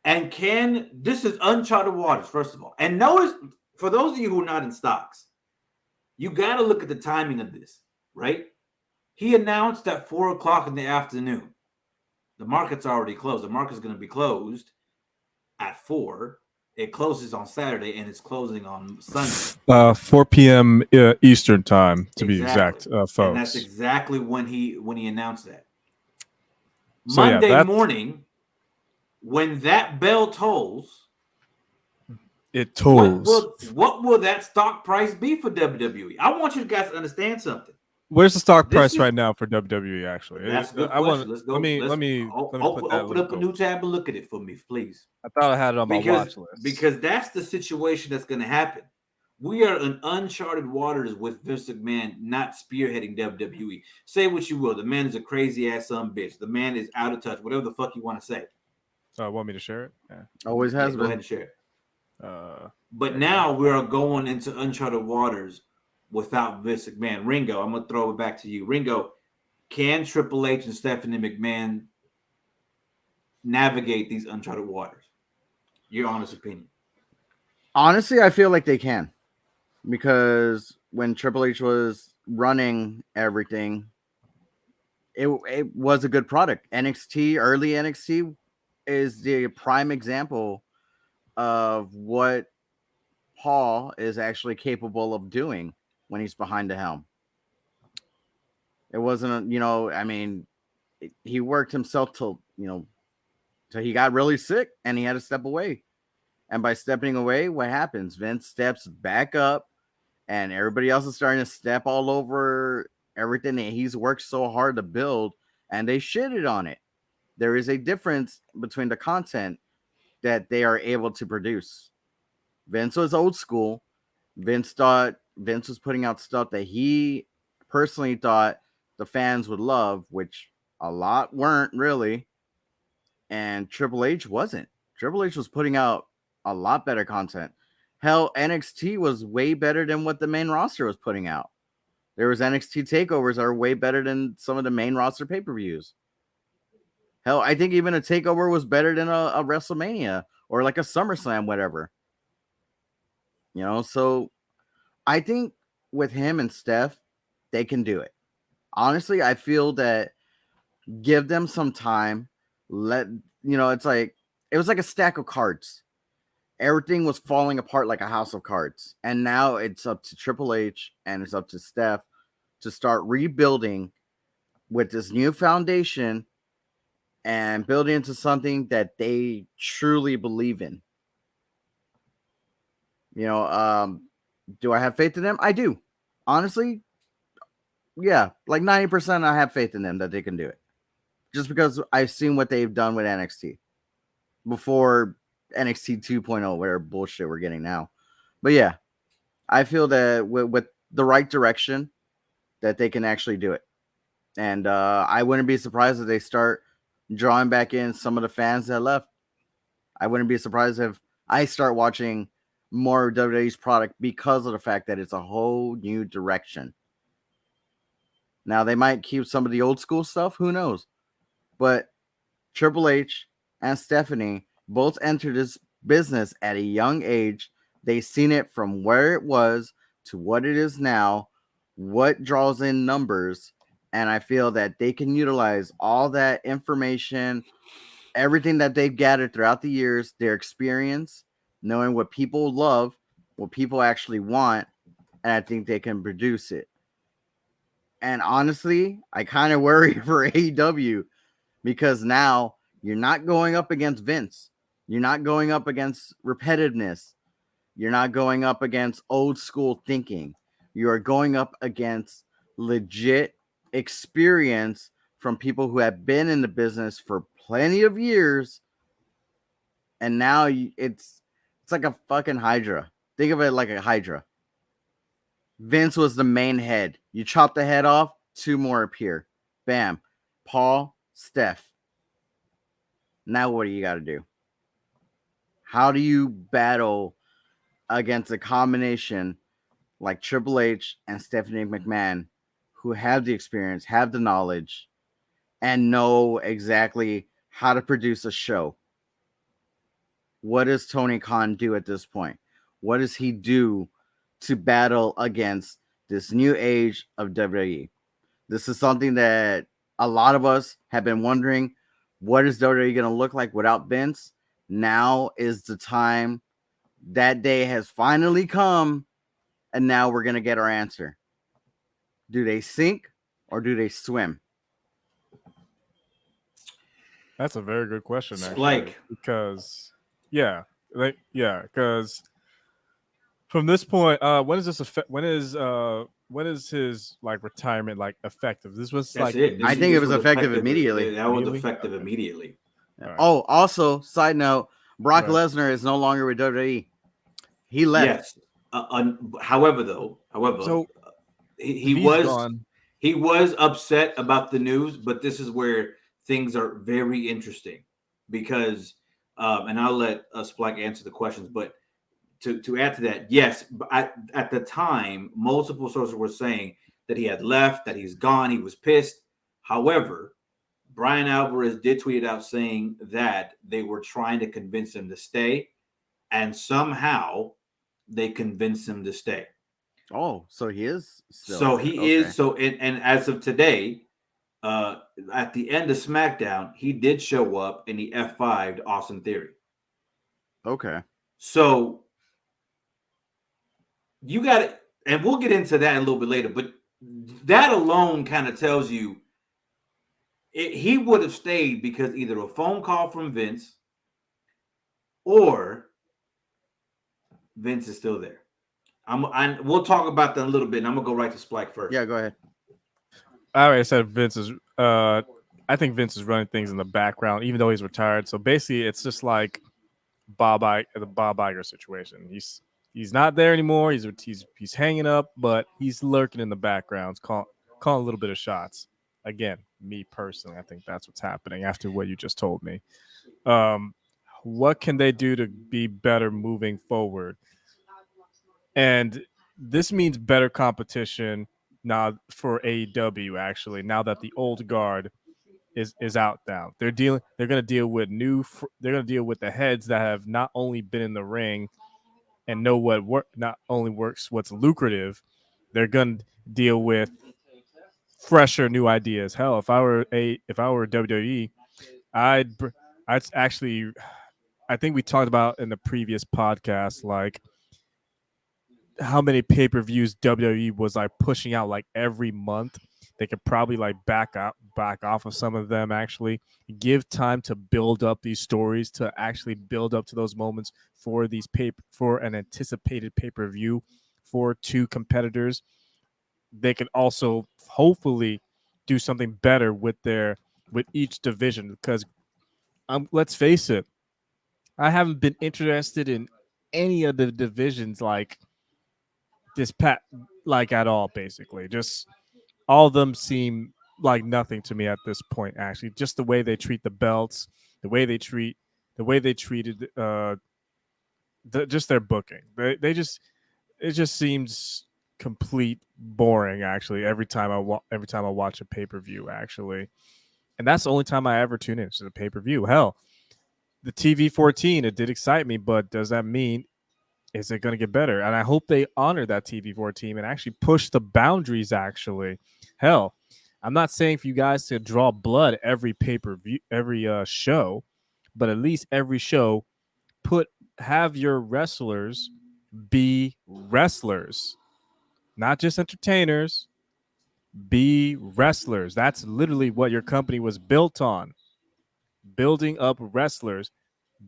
And this is uncharted waters, first of all. And notice, for those of you who are not in stocks, you got to look at the timing of this, right? He announced at 4 o'clock in the afternoon. The market's already closed. The market's going to be closed at 4. It closes on Saturday and it's closing on Sunday. 4 p.m. Eastern time, to be Exactly. exact, And that's folks. exactly when he announced that. So yeah, Monday that's morning, when that bell tolls, it. Tolls. what will that stock price be for WWE? I want you guys to understand something. Where's the stock This price is right now for WWE? Actually, That's a good I want. question. Let's Let go. me let Let's me let me put that open link up a over. new tab and look at it for me, please. I thought I had it on my Because watch list. because that's the situation that's going to happen. We are in uncharted waters with Vince McMahon not spearheading WWE. Say what you will, the man is a crazy ass son bitch. The man is out of touch. Whatever the fuck you want to say. Want me to share it? Yeah. Always Yeah, has go ahead been. and share it. But There you go. now we are going into uncharted waters without Vince McMahon. Ringo, I'm gonna throw it back to you. Ringo, can Triple H and Stephanie McMahon navigate these uncharted waters? Your honest opinion. Honestly, I feel like they can because when Triple H was running everything, it was a good product. NXT, early NXT, is the prime example of what Paul is actually capable of doing when he's behind the helm. It wasn't, I mean, he worked himself till, till he got really sick and he had to step away. And by stepping away, what happens? Vince steps back up and everybody else is starting to step all over everything that he's worked so hard to build, and they shitted on it. There is a difference between the content that they are able to produce. Vince was old school. Vince was putting out stuff that he personally thought the fans would love, which a lot weren't really. And Triple H wasn't. Triple H was putting out a lot better content. Hell, NXT was way better than what the main roster was putting out. There was NXT takeovers that are way better than some of the main roster pay-per-views. Hell, I think even a takeover was better than a WrestleMania or like a SummerSlam, whatever. So I think with him and Steph, they can do it. Honestly, I feel that give them some time. It's like it was like a stack of cards. Everything was falling apart like a house of cards. And now it's up to Triple H and it's up to Steph to start rebuilding with this new foundation and building into something that they truly believe in. You know, do I have faith in them? I do. Honestly, yeah, like 90% I have faith in them that they can do it. Just because I've seen what they've done with NXT before NXT 2.0, whatever bullshit we're getting now. But yeah, I feel that with the right direction, that they can actually do it. And I wouldn't be surprised if they start drawing back in some of the fans that left. I wouldn't be surprised if I start watching more of WWE's product because of the fact that it's a whole new direction. Now, they might keep some of the old school stuff. Who knows? But Triple H and Stephanie both entered this business at a young age. They've seen it from where it was to what it is now, what draws in numbers. And I feel that they can utilize all that information, everything that they've gathered throughout the years, their experience, knowing what people love, what people actually want, and I think they can produce it. And honestly, I kind of worry for AEW because now you're not going up against Vince. You're not going up against repetitiveness. You're not going up against old school thinking. You are going up against legit experience from people who have been in the business for plenty of years. And now it's like a fucking hydra. Think of it like a hydra. Vince was the main head. You chop the head off, two more appear. Bam. Paul, Steph. Now what do you got to do? How do you battle against a combination like Triple H and Stephanie McMahon who have the experience, have the knowledge, and know exactly how to produce a show? what does Tony Khan do at this point? What does he do to battle against this new age of WWE? This is something that a lot of us have been wondering. What is WWE going to look like without Vince? Now is the time. That day has finally come, and now we're going to get our answer. Do they sink or do they swim? That's a very good question, actually. Like, Because, because from this point, when is this effect? When is his like retirement like effective? This was that's like it. I think it was effective That immediately. was Immediately? effective Okay. immediately. All right. Oh, also, side note, Brock Right. Lesnar is no longer with WWE. He left. Yes. However, So he V's was gone. upset about the news, but this is where things are very interesting because, and I'll let Splike answer the questions, but to add to that, yes, at the time, multiple sources were saying that he had left, that he's gone, he was pissed. However, Brian Alvarez did tweet out saying that they were trying to convince him to stay, and somehow they convinced him to stay. Oh, so he is still So there. he Okay. is so, and as of today, at the end of SmackDown, he did show up and he F5'd Austin Theory. Okay. So you got it, and we'll get into that a little bit later, but that alone kind of tells you he would have stayed because either a phone call from Vince or Vince is still there. We'll talk about that a little bit, and I'm gonna go right to Splike first. Yeah, go ahead. I already said Vince is. I think Vince is running things in the background, even though he's retired. So basically, it's just like the Bob Iger situation. He's not there anymore. He's hanging up, but he's lurking in the background, calling a little bit of shots. Again, me personally, I think that's what's happening after what you just told me. What can they do to be better moving forward? And this means better competition now for AEW. Actually, now that the old guard is out now, they're going to deal with they're going to deal with the heads that have not only been in the ring and know not only works what's lucrative. They're going to deal with fresher new ideas. Hell, if I were WWE, I'd I'd actually, I think we talked about in the previous podcast, like how many pay-per-views WWE was like pushing out like every month. They could probably like back off of some of them, actually give time to build up these stories, to actually build up to those moments for for an anticipated pay-per-view for two competitors. They can also hopefully do something better with each division, because let's face it, I haven't been interested in any of the divisions like like at all. Basically, just all of them seem like nothing to me at this point. Actually, just the way they treat the belts, the way they treated just their booking. It just seems complete boring. Actually, every time I watch a pay per view, actually, and that's the only time I ever tune in to the pay per view. Hell, the TV 14, it did excite me, but does that mean is it going to get better? And I hope they honor that TV 14 and actually push the boundaries. Actually, hell, I'm not saying for you guys to draw blood every pay per view, every show, but at least every show have your wrestlers be wrestlers, not just entertainers. Be wrestlers. That's literally what your company was built on: building up wrestlers,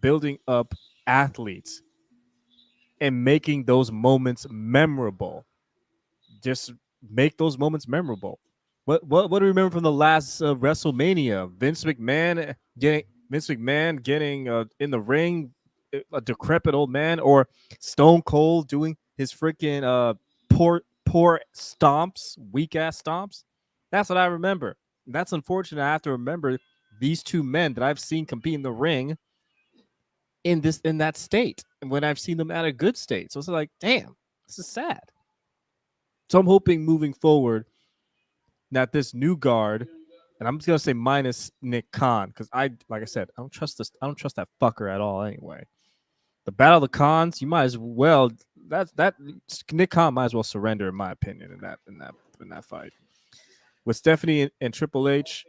building up athletes, and making those moments memorable. Just make those moments memorable. What do you remember from the last WrestleMania? Vince McMahon getting in the ring, a decrepit old man, or Stone Cold doing his freaking poor stomps, weak ass stomps. That's what I remember. And that's unfortunate. I have to remember these two men that I've seen compete in the ring in that state, and when I've seen them at a good state. So it's like, damn, this is sad. So I'm hoping moving forward that this new guard, and I'm just gonna say minus Nick Khan, because like I said, I don't trust that fucker at all anyway. the battle of the cons, you might as well that Nick Khan might as well surrender, in my opinion, in that fight with Stephanie and Triple H.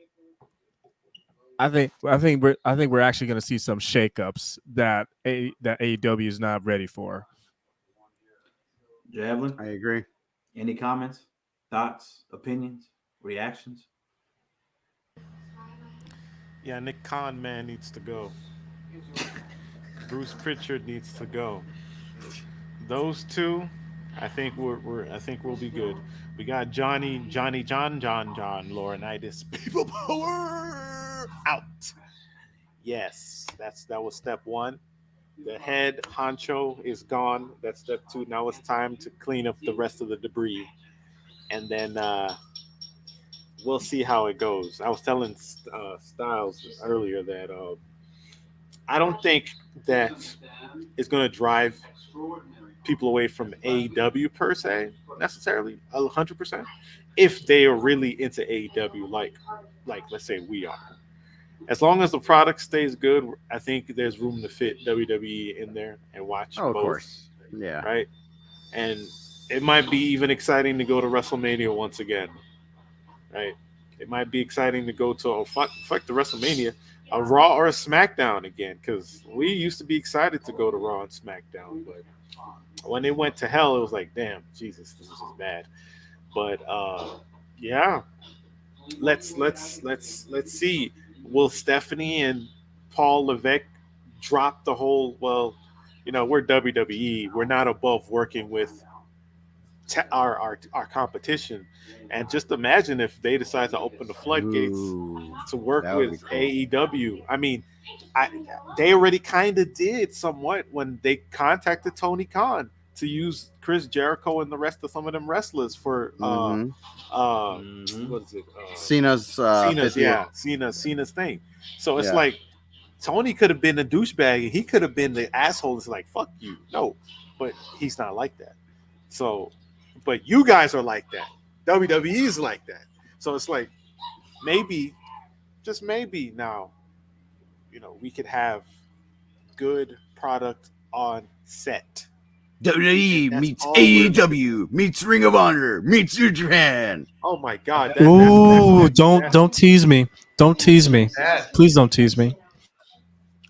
I think we're actually going to see some shakeups that AEW is not ready for. Javelin, I agree. any comments, thoughts, opinions, reactions? Yeah, Nick Khan man needs to go. Bruce Pritchard needs to go. Those two, I think I think we'll be good. We got John Laurinaitis. People power out. Yes, that was step one. The head honcho is gone. That's step two. Now it's time to clean up the rest of the debris, and then we'll see how it goes. I was telling Styles earlier that I don't think that it's going to drive people away from AEW per se necessarily 100% if they are really into AEW like let's say we are. As long as the product stays good, I think there's room to fit WWE in there and watch Oh, of both, course. Yeah. right? And it might be even exciting to go to WrestleMania once again, right? It might be exciting to go to fuck the WrestleMania, a Raw or a SmackDown again, because we used to be excited to go to Raw and SmackDown, but when it went to hell, it was like, damn, Jesus, this is just bad. But yeah, let's see. Will Stephanie and Paul Levesque drop the whole? Well, we're WWE. We're not above working with our competition. And just imagine if they decide to open the floodgates Ooh, to work that would be with cool. AEW. I mean, they already kind of did somewhat when they contacted Tony Khan to use Chris Jericho and the rest of some of them wrestlers for Mhm. what is it? Cena's Cena's 50th. Cena's thing. So it's Yeah. like Tony could have been a douchebag and he could have been the asshole that's like, fuck you. No, but he's not like that. So, but you guys are like that. WWE is like that. So it's like maybe, just maybe now, we could have good product on set. WWE That's meets all we're looking AEW meets Ring of Honor meets New Japan. Oh my God! Ooh, don't tease me. Don't tease me. that- Please don't tease me.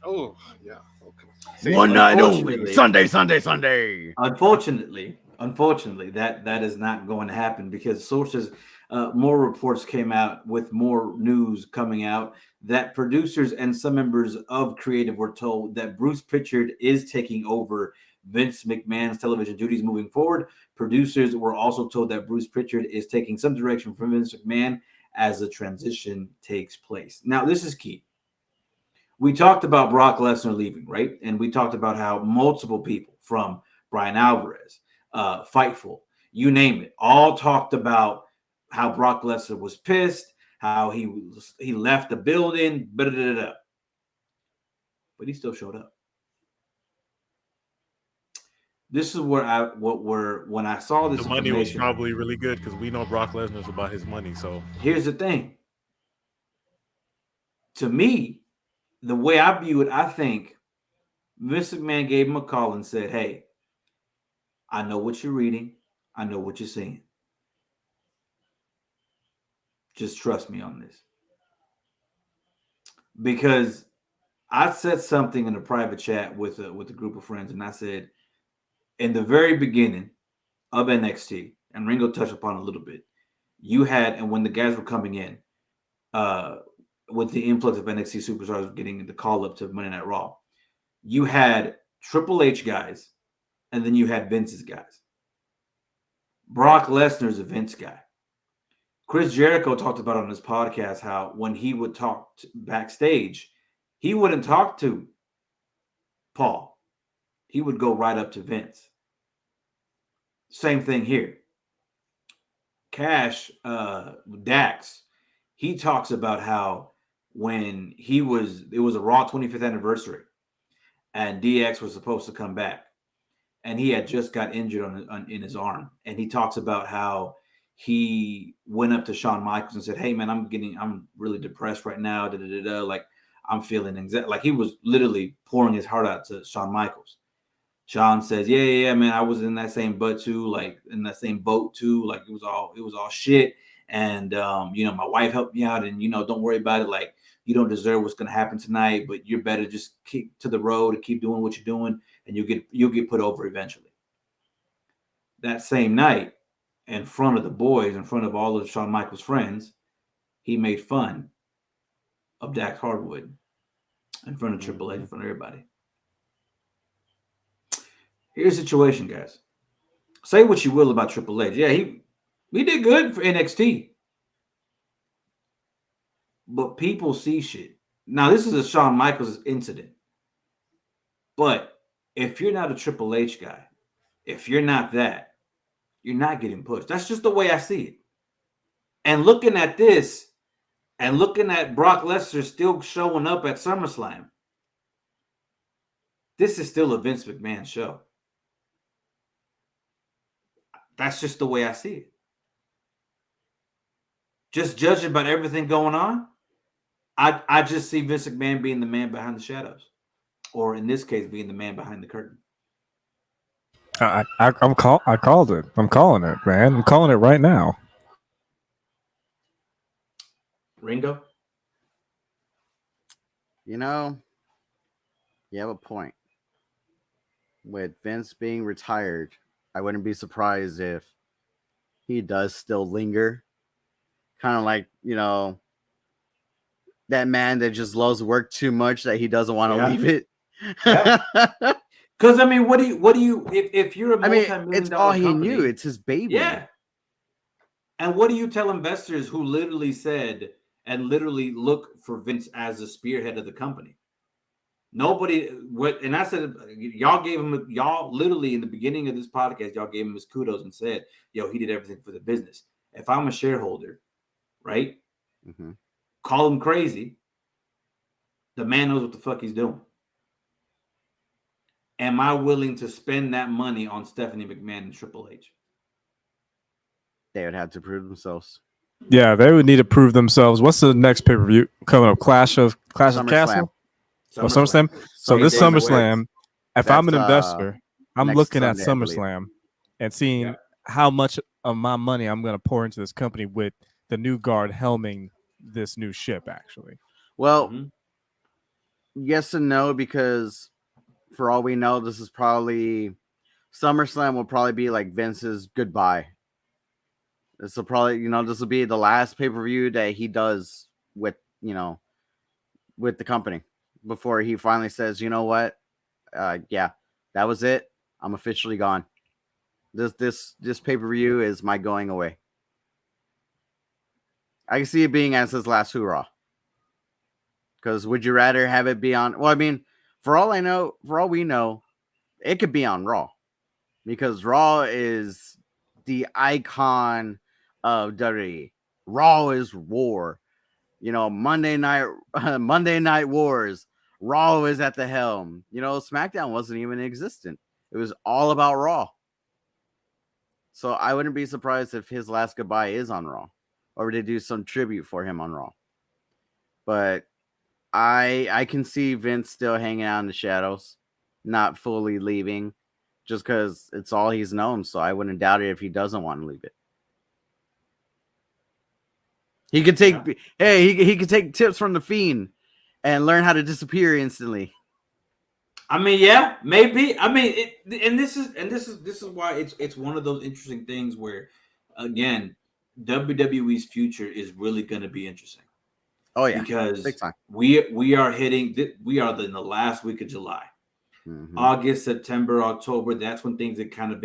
Oh yeah. Okay. See, One night only. Unfortunately- Sunday. Unfortunately, that is not going to happen because sources, more reports came out with more news coming out that producers and some members of creative were told that Bruce Pritchard is taking over Vince McMahon's television duties moving forward. Producers were also told that Bruce Pritchard is taking some direction from Vince McMahon as the transition takes place. Now, this is key. We talked about Brock Lesnar leaving, right? And we talked about how multiple people from Brian Alvarez, Fightful, you name it, all talked about how Brock Lesnar was pissed, how he left the building, but he still showed up. This is when I saw this the money was information. probably really good because we know Brock Lesnar's about his money. So Here's the thing. To me, the way I view it, I think Vince McMahon gave him a call and said, "Hey, I know what you're reading. I know what you're seeing. Just trust me on this." Because I said something in a private chat with a group of friends, and I said, in the very beginning of NXT, and Ringo touched upon it a little bit, you had, and when the guys were coming in, with the influx of NXT superstars getting the call up to Monday Night Raw, you had Triple H guys, and then you had Vince's guys. Brock Lesnar's a Vince guy. Chris Jericho talked about on his podcast how when he would talk backstage, he wouldn't talk to Paul. He would go right up to Vince. Same thing here. Cash, Dax, he talks about how when it was a Raw 25th anniversary and DX was supposed to come back and he had just got injured in his arm. And he talks about how he went up to Shawn Michaels and said, "Hey man, I'm really depressed right now. Like I'm feeling anxiety." Like he was literally pouring his heart out to Shawn Michaels. Sean says, yeah, man, I was in that same boat too, like in that same boat too. Like it was all shit. And my wife helped me out, and don't worry about it. Like you don't deserve what's gonna happen tonight, but you're better just keep to the road and keep doing what you're doing, and you'll get put over eventually. That same night, in front of the boys, in front of all of Shawn Michaels' friends, he made fun of Dax Hardwood in front of Triple H, in front of everybody. Here's the situation, guys. Say what you will about Triple H. Yeah, he did good for NXT. But people see shit. Now, this is a Shawn Michaels incident. But if you're not a Triple H guy, if you're not that, you're not getting pushed. That's just the way I see it. And looking at this, and looking at Brock Lesnar still showing up at SummerSlam, this is still a Vince McMahon show. That's just the way I see it. Just judging by everything going on, I just see Vince McMahon being the man behind the shadows, or in this case, being the man behind the curtain. I called it. I'm calling it, man. I'm calling it right now. Ringo? You have a point. With Vince being retired, I wouldn't be surprised if he does still linger. Kind of like, that man that just loves work too much that he doesn't want to leave it. Yeah. Because, I mean, what do you, if you're a multi-million it's dollar all company, he knew. It's his baby. Yeah. And what do you tell investors who literally said and literally look for Vince as the spearhead of the company? Nobody, and I said, y'all literally in the beginning of this podcast, y'all gave him his kudos and said, yo, he did everything for the business. If I'm a shareholder, right? Mm-hmm. Call him crazy. The man knows what the fuck he's doing. Am I willing to spend that money on Stephanie McMahon and Triple H? They would have to prove themselves. Yeah, they would need to prove themselves. What's the next pay-per-view coming up? Clash of Castle? SummerSlam. So this SummerSlam, if I'm an investor, I'm looking at SummerSlam and seeing how much of my money I'm going to pour into this company with the new guard helming this new ship, actually. Well, yes and no, because for all we know, this is probably SummerSlam will probably be like Vince's goodbye. This will probably, this will be the last pay-per-view that he does with the company before he finally says, you know what? Yeah, that was it. I'm officially gone. This pay-per-view is my going away. I can see it being as his last hoorah. Because would you rather have it be on? Well, I mean, for all we know, it could be on Raw, because Raw is the icon of WWE. Raw is war. Monday night wars. Raw is at the helm. SmackDown wasn't even existent. It was all about Raw. So I wouldn't be surprised if his last goodbye is on Raw, or they do some tribute for him on Raw. But I can see Vince still hanging out in the shadows, not fully leaving, just because it's all he's known. So I wouldn't doubt it if he doesn't want to leave it. He could take, he could take tips from the Fiend and learn how to disappear instantly. I mean, yeah, maybe. I mean, this is why it's one of those interesting things where, again, WWE's future is really going to be interesting. Oh yeah, because big time. we are in the last week of July. Mm-hmm. August, September, October, that's when things get kind of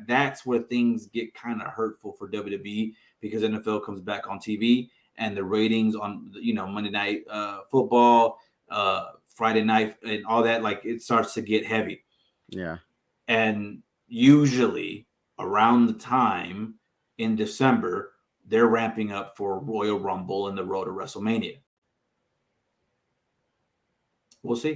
that's where things get kind of hurtful for WWE, because NFL comes back on TV and the ratings on Monday night football, Friday night, and all that, like, it starts to get heavy. Yeah. And usually around the time in December, they're ramping up for Royal Rumble and the road to WrestleMania. We'll see.